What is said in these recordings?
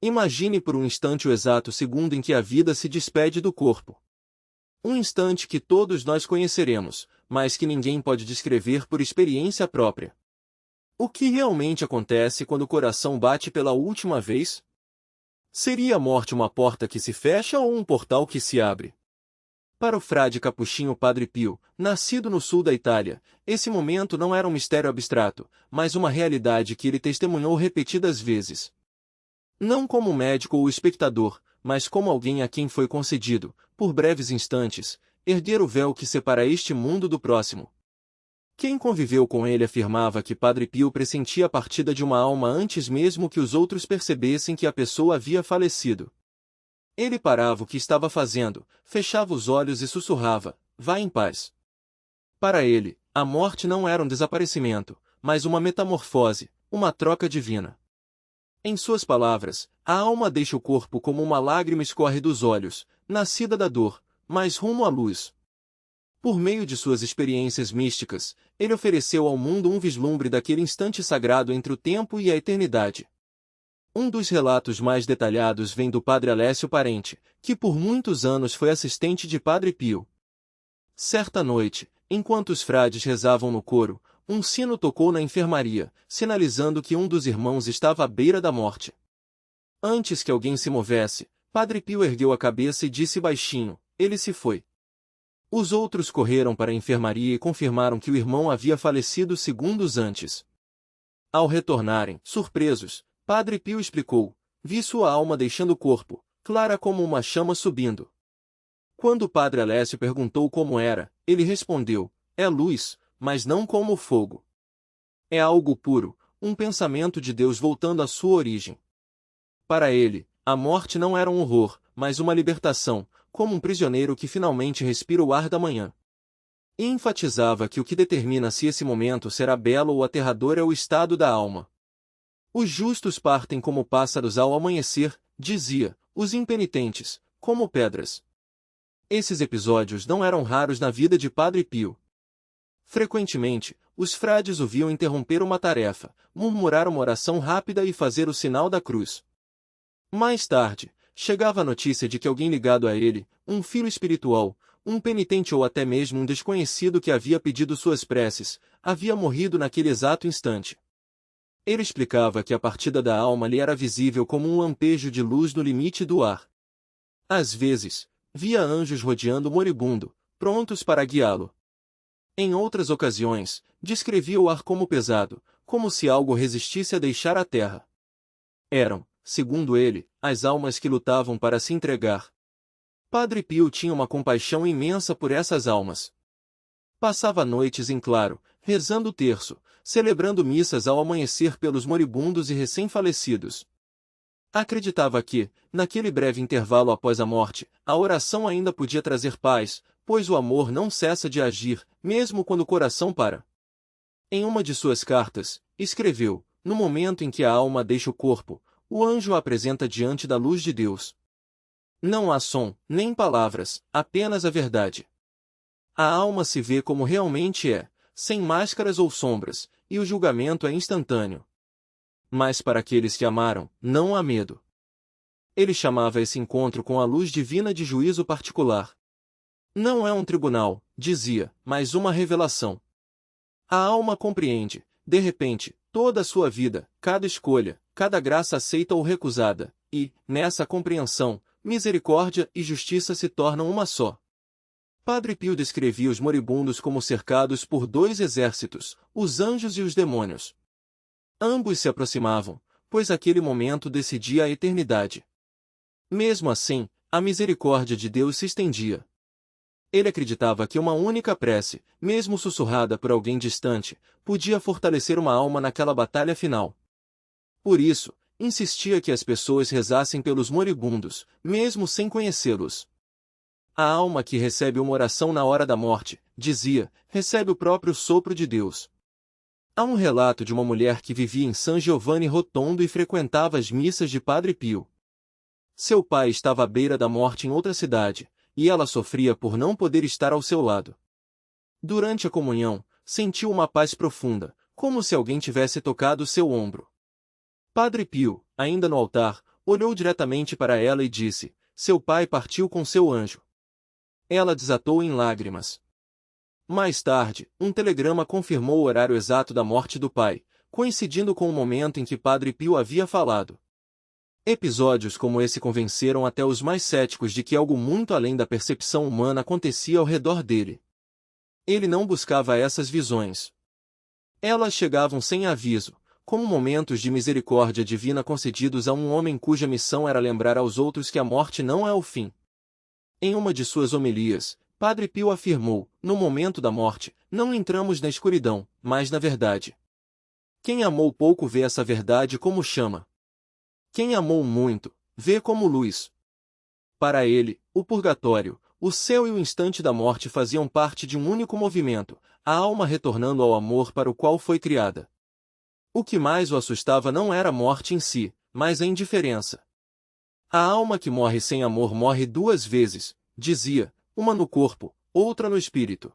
Imagine por um instante o exato segundo em que a vida se despede do corpo. Um instante que todos nós conheceremos, mas que ninguém pode descrever por experiência própria. O que realmente acontece quando o coração bate pela última vez? Seria a morte uma porta que se fecha ou um portal que se abre? Para o frade capuchinho Padre Pio, nascido no sul da Itália, esse momento não era um mistério abstrato, mas uma realidade que ele testemunhou repetidas vezes. Não como médico ou espectador, mas como alguém a quem foi concedido, por breves instantes, erguer o véu que separa este mundo do próximo. Quem conviveu com ele afirmava que Padre Pio pressentia a partida de uma alma antes mesmo que os outros percebessem que a pessoa havia falecido. Ele parava o que estava fazendo, fechava os olhos e sussurrava: "Vá em paz." Para ele, a morte não era um desaparecimento, mas uma metamorfose, uma troca divina. Em suas palavras, a alma deixa o corpo como uma lágrima escorre dos olhos, nascida da dor, mas rumo à luz. Por meio de suas experiências místicas, ele ofereceu ao mundo um vislumbre daquele instante sagrado entre o tempo e a eternidade. Um dos relatos mais detalhados vem do padre Alessio Parente, que por muitos anos foi assistente de Padre Pio. Certa noite, enquanto os frades rezavam no coro, um sino tocou na enfermaria, sinalizando que um dos irmãos estava à beira da morte. Antes que alguém se movesse, Padre Pio ergueu a cabeça e disse baixinho: "Ele se foi." Os outros correram para a enfermaria e confirmaram que o irmão havia falecido segundos antes. Ao retornarem, surpresos, Padre Pio explicou: "Vi sua alma deixando o corpo, clara como uma chama subindo." Quando o padre Alessio perguntou como era, ele respondeu: "É luz, mas não como o fogo. É algo puro, um pensamento de Deus voltando à sua origem." Para ele, a morte não era um horror, mas uma libertação, como um prisioneiro que finalmente respira o ar da manhã. E enfatizava que o que determina se esse momento será belo ou aterrador é o estado da alma. "Os justos partem como pássaros ao amanhecer", dizia, "os impenitentes, como pedras." Esses episódios não eram raros na vida de Padre Pio. Frequentemente, os frades o viam interromper uma tarefa, murmurar uma oração rápida e fazer o sinal da cruz. Mais tarde, chegava a notícia de que alguém ligado a ele, um filho espiritual, um penitente ou até mesmo um desconhecido que havia pedido suas preces, havia morrido naquele exato instante. Ele explicava que a partida da alma lhe era visível como um lampejo de luz no limite do ar. Às vezes, via anjos rodeando o moribundo, prontos para guiá-lo. Em outras ocasiões, descrevia o ar como pesado, como se algo resistisse a deixar a terra. Eram, segundo ele, as almas que lutavam para se entregar. Padre Pio tinha uma compaixão imensa por essas almas. Passava noites em claro, rezando o terço, celebrando missas ao amanhecer pelos moribundos e recém-falecidos. Acreditava que, naquele breve intervalo após a morte, a oração ainda podia trazer paz, pois o amor não cessa de agir, mesmo quando o coração para. Em uma de suas cartas, escreveu: "No momento em que a alma deixa o corpo, o anjo a apresenta diante da luz de Deus. Não há som, nem palavras, apenas a verdade. A alma se vê como realmente é, sem máscaras ou sombras, e o julgamento é instantâneo. Mas para aqueles que amaram, não há medo." Ele chamava esse encontro com a luz divina de juízo particular. Não é um tribunal, dizia, mas uma revelação. A alma compreende, de repente, toda a sua vida, cada escolha, cada graça aceita ou recusada, e, nessa compreensão, misericórdia e justiça se tornam uma só. Padre Pio descrevia os moribundos como cercados por dois exércitos, os anjos e os demônios. Ambos se aproximavam, pois aquele momento decidia a eternidade. Mesmo assim, a misericórdia de Deus se estendia. Ele acreditava que uma única prece, mesmo sussurrada por alguém distante, podia fortalecer uma alma naquela batalha final. Por isso, insistia que as pessoas rezassem pelos moribundos, mesmo sem conhecê-los. A alma que recebe uma oração na hora da morte, dizia, recebe o próprio sopro de Deus. Há um relato de uma mulher que vivia em San Giovanni Rotondo e frequentava as missas de Padre Pio. Seu pai estava à beira da morte em outra cidade, e ela sofria por não poder estar ao seu lado. Durante a comunhão, sentiu uma paz profunda, como se alguém tivesse tocado seu ombro. Padre Pio, ainda no altar, olhou diretamente para ela e disse: seu pai partiu com seu anjo. Ela desatou em lágrimas. Mais tarde, um telegrama confirmou o horário exato da morte do pai, coincidindo com o momento em que Padre Pio havia falado. Episódios como esse convenceram até os mais céticos de que algo muito além da percepção humana acontecia ao redor dele. Ele não buscava essas visões. Elas chegavam sem aviso, como momentos de misericórdia divina concedidos a um homem cuja missão era lembrar aos outros que a morte não é o fim. Em uma de suas homilias, Padre Pio afirmou: no momento da morte, não entramos na escuridão, mas na verdade. Quem amou pouco vê essa verdade como chama. Quem amou muito, vê como luz. Para ele, o purgatório, o céu e o instante da morte faziam parte de um único movimento, a alma retornando ao amor para o qual foi criada. O que mais o assustava não era a morte em si, mas a indiferença. A alma que morre sem amor morre duas vezes, dizia, uma no corpo, outra no espírito.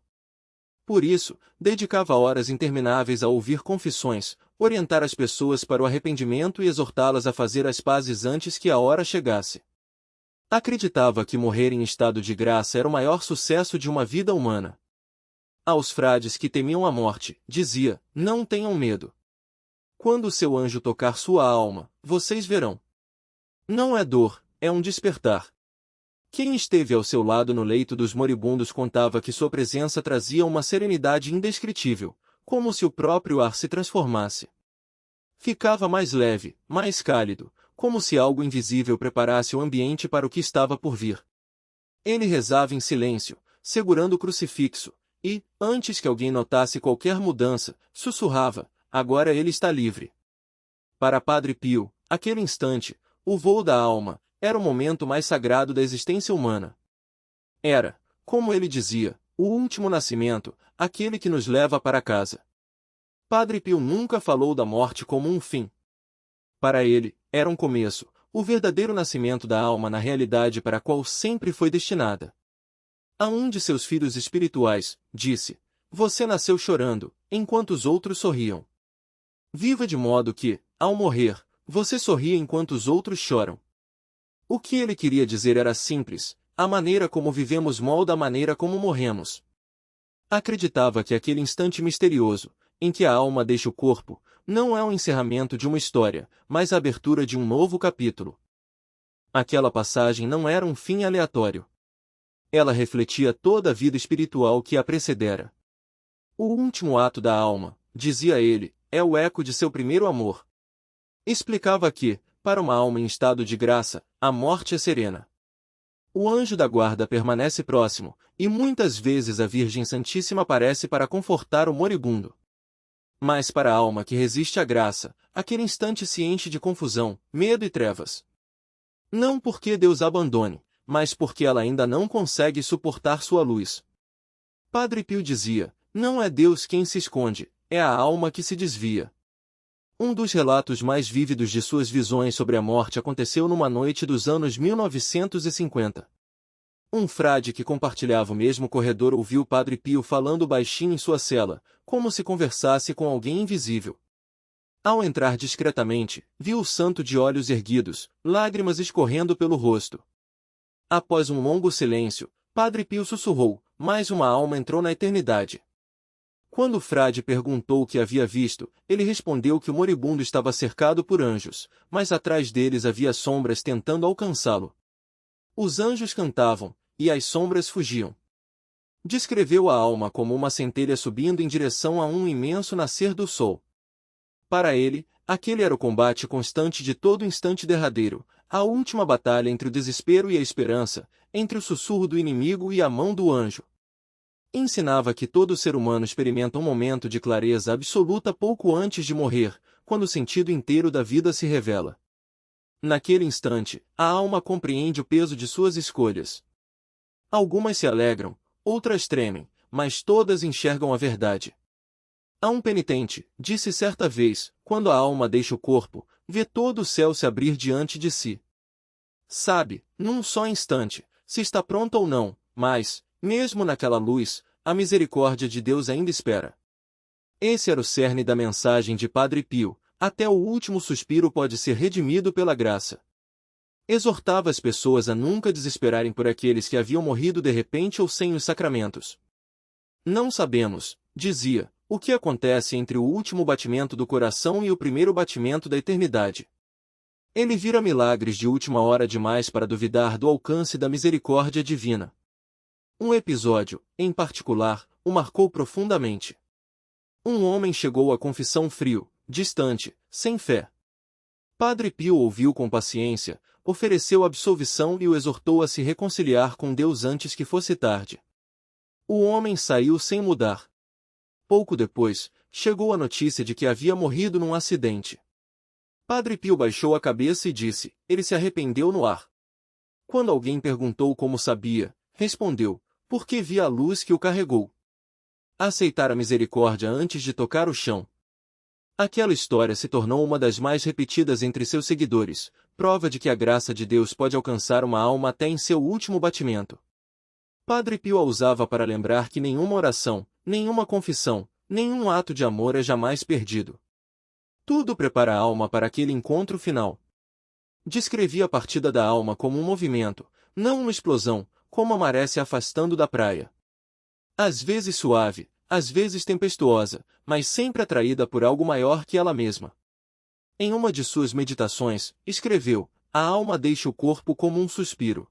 Por isso, dedicava horas intermináveis a ouvir confissões, orientar as pessoas para o arrependimento e exortá-las a fazer as pazes antes que a hora chegasse. Acreditava que morrer em estado de graça era o maior sucesso de uma vida humana. Aos frades que temiam a morte, dizia: não tenham medo. Quando o seu anjo tocar sua alma, vocês verão. Não é dor, é um despertar. Quem esteve ao seu lado no leito dos moribundos contava que sua presença trazia uma serenidade indescritível, como se o próprio ar se transformasse. Ficava mais leve, mais cálido, como se algo invisível preparasse o ambiente para o que estava por vir. Ele rezava em silêncio, segurando o crucifixo, e, antes que alguém notasse qualquer mudança, sussurrava: agora ele está livre. Para Padre Pio, aquele instante, o voo da alma, era o momento mais sagrado da existência humana. Era, como ele dizia, o último nascimento, aquele que nos leva para casa. Padre Pio nunca falou da morte como um fim. Para ele, era um começo, o verdadeiro nascimento da alma na realidade para a qual sempre foi destinada. A um de seus filhos espirituais, disse: você nasceu chorando, enquanto os outros sorriam. Viva de modo que, ao morrer, você sorria enquanto os outros choram. O que ele queria dizer era simples: a maneira como vivemos molda a maneira como morremos. Acreditava que aquele instante misterioso, em que a alma deixa o corpo, não é o encerramento de uma história, mas a abertura de um novo capítulo. Aquela passagem não era um fim aleatório. Ela refletia toda a vida espiritual que a precedera. O último ato da alma, dizia ele, é o eco de seu primeiro amor. Explicava que, para uma alma em estado de graça, a morte é serena. O anjo da guarda permanece próximo, e muitas vezes a Virgem Santíssima aparece para confortar o moribundo. Mas para a alma que resiste à graça, aquele instante se enche de confusão, medo e trevas. Não porque Deus a abandone, mas porque ela ainda não consegue suportar sua luz. Padre Pio dizia: não é Deus quem se esconde, é a alma que se desvia. Um dos relatos mais vívidos de suas visões sobre a morte aconteceu numa noite dos anos 1950. Um frade que compartilhava o mesmo corredor ouviu Padre Pio falando baixinho em sua cela, como se conversasse com alguém invisível. Ao entrar discretamente, viu o santo de olhos erguidos, lágrimas escorrendo pelo rosto. Após um longo silêncio, Padre Pio sussurrou: mais uma alma entrou na eternidade. Quando o frade perguntou o que havia visto, ele respondeu que o moribundo estava cercado por anjos, mas atrás deles havia sombras tentando alcançá-lo. Os anjos cantavam, e as sombras fugiam. Descreveu a alma como uma centelha subindo em direção a um imenso nascer do sol. Para ele, aquele era o combate constante de todo instante derradeiro, a última batalha entre o desespero e a esperança, entre o sussurro do inimigo e a mão do anjo. Ensinava que todo ser humano experimenta um momento de clareza absoluta pouco antes de morrer, quando o sentido inteiro da vida se revela. Naquele instante, a alma compreende o peso de suas escolhas. Algumas se alegram, outras tremem, mas todas enxergam a verdade. A um penitente, disse certa vez, quando a alma deixa o corpo, vê todo o céu se abrir diante de si. Sabe, num só instante, se está pronto ou não, mas, mesmo naquela luz, a misericórdia de Deus ainda espera. Esse era o cerne da mensagem de Padre Pio: até o último suspiro pode ser redimido pela graça. Exortava as pessoas a nunca desesperarem por aqueles que haviam morrido de repente ou sem os sacramentos. Não sabemos, dizia, o que acontece entre o último batimento do coração e o primeiro batimento da eternidade. Ele vira milagres de última hora demais para duvidar do alcance da misericórdia divina. Um episódio, em particular, o marcou profundamente. Um homem chegou à confissão frio, distante, sem fé. Padre Pio ouviu com paciência, ofereceu absolvição e o exortou a se reconciliar com Deus antes que fosse tarde. O homem saiu sem mudar. Pouco depois, chegou a notícia de que havia morrido num acidente. Padre Pio baixou a cabeça e disse, ele se arrependeu no ar. Quando alguém perguntou como sabia, respondeu, porque via a luz que o carregou. Aceitar a misericórdia antes de tocar o chão. Aquela história se tornou uma das mais repetidas entre seus seguidores, prova de que a graça de Deus pode alcançar uma alma até em seu último batimento. Padre Pio a usava para lembrar que nenhuma oração, nenhuma confissão, nenhum ato de amor é jamais perdido. Tudo prepara a alma para aquele encontro final. Descrevia a partida da alma como um movimento, não uma explosão, como a maré se afastando da praia. Às vezes suave, às vezes tempestuosa, mas sempre atraída por algo maior que ela mesma. Em uma de suas meditações, escreveu, a alma deixa o corpo como um suspiro.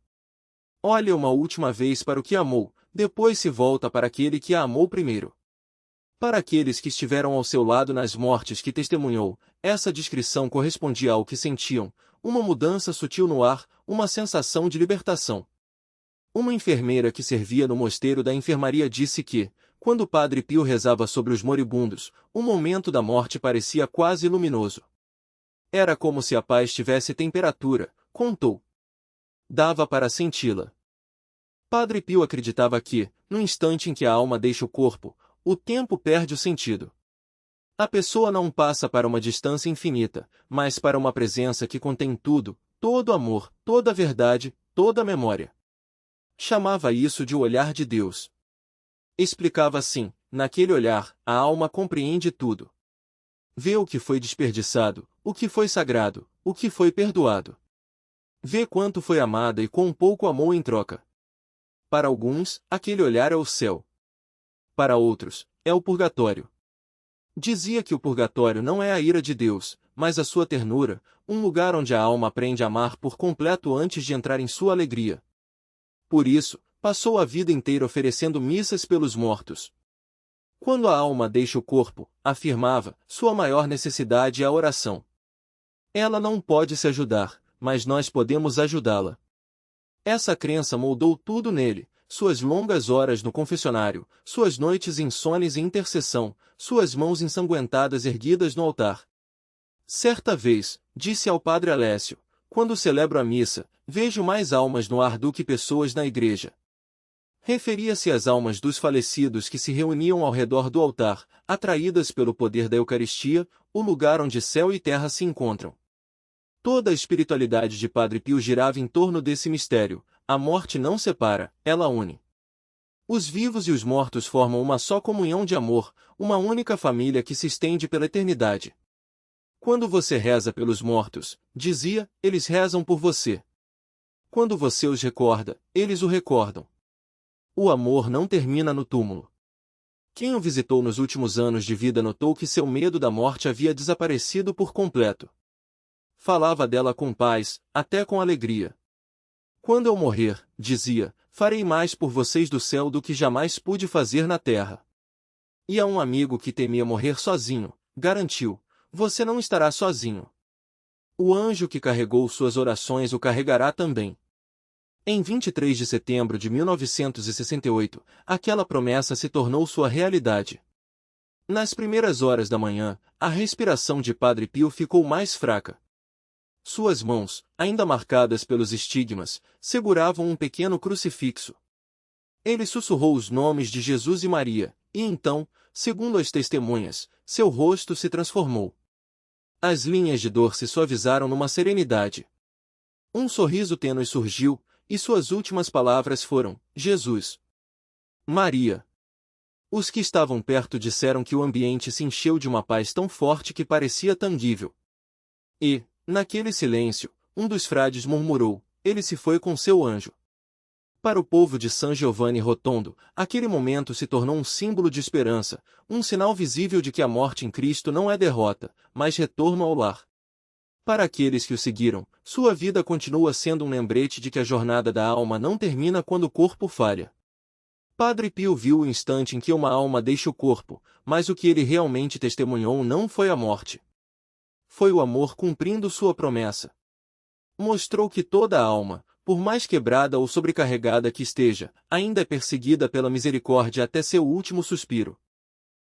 Olha uma última vez para o que amou, depois se volta para aquele que a amou primeiro. Para aqueles que estiveram ao seu lado nas mortes que testemunhou, essa descrição correspondia ao que sentiam, uma mudança sutil no ar, uma sensação de libertação. Uma enfermeira que servia no mosteiro da enfermaria disse que, quando o Padre Pio rezava sobre os moribundos, o momento da morte parecia quase luminoso. Era como se a paz tivesse temperatura, contou. Dava para senti-la. Padre Pio acreditava que, no instante em que a alma deixa o corpo, o tempo perde o sentido. A pessoa não passa para uma distância infinita, mas para uma presença que contém tudo, todo amor, toda verdade, toda memória. Chamava isso de o olhar de Deus. Explicava assim, naquele olhar, a alma compreende tudo. Vê o que foi desperdiçado, o que foi sagrado, o que foi perdoado. Vê quanto foi amada e quão pouco amou em troca. Para alguns, aquele olhar é o céu. Para outros, é o purgatório. Dizia que o purgatório não é a ira de Deus, mas a sua ternura, um lugar onde a alma aprende a amar por completo antes de entrar em sua alegria. Por isso, passou a vida inteira oferecendo missas pelos mortos. Quando a alma deixa o corpo, afirmava, sua maior necessidade é a oração. Ela não pode se ajudar, mas nós podemos ajudá-la. Essa crença moldou tudo nele, suas longas horas no confessionário, suas noites insones em intercessão, suas mãos ensanguentadas erguidas no altar. Certa vez, disse ao padre Alessio, quando celebro a missa, vejo mais almas no ar do que pessoas na igreja. Referia-se às almas dos falecidos que se reuniam ao redor do altar, atraídas pelo poder da Eucaristia, o lugar onde céu e terra se encontram. Toda a espiritualidade de Padre Pio girava em torno desse mistério. A morte não separa, ela une. Os vivos e os mortos formam uma só comunhão de amor, uma única família que se estende pela eternidade. Quando você reza pelos mortos, dizia, eles rezam por você. Quando você os recorda, eles o recordam. O amor não termina no túmulo. Quem o visitou nos últimos anos de vida notou que seu medo da morte havia desaparecido por completo. Falava dela com paz, até com alegria. Quando eu morrer, dizia, farei mais por vocês do céu do que jamais pude fazer na terra. E a um amigo que temia morrer sozinho, garantiu, você não estará sozinho. O anjo que carregou suas orações o carregará também. Em 23 de setembro de 1968, aquela promessa se tornou sua realidade. Nas primeiras horas da manhã, a respiração de Padre Pio ficou mais fraca. Suas mãos, ainda marcadas pelos estigmas, seguravam um pequeno crucifixo. Ele sussurrou os nomes de Jesus e Maria, e então, segundo as testemunhas, seu rosto se transformou. As linhas de dor se suavizaram numa serenidade. Um sorriso tênue surgiu, e suas últimas palavras foram, Jesus. Maria. Os que estavam perto disseram que o ambiente se encheu de uma paz tão forte que parecia tangível. E, naquele silêncio, um dos frades murmurou: ele se foi com seu anjo. Para o povo de San Giovanni Rotondo, aquele momento se tornou um símbolo de esperança, um sinal visível de que a morte em Cristo não é derrota, mas retorno ao lar. Para aqueles que o seguiram, sua vida continua sendo um lembrete de que a jornada da alma não termina quando o corpo falha. Padre Pio viu o instante em que uma alma deixa o corpo, mas o que ele realmente testemunhou não foi a morte. Foi o amor cumprindo sua promessa. Mostrou que toda alma, por mais quebrada ou sobrecarregada que esteja, ainda é perseguida pela misericórdia até seu último suspiro.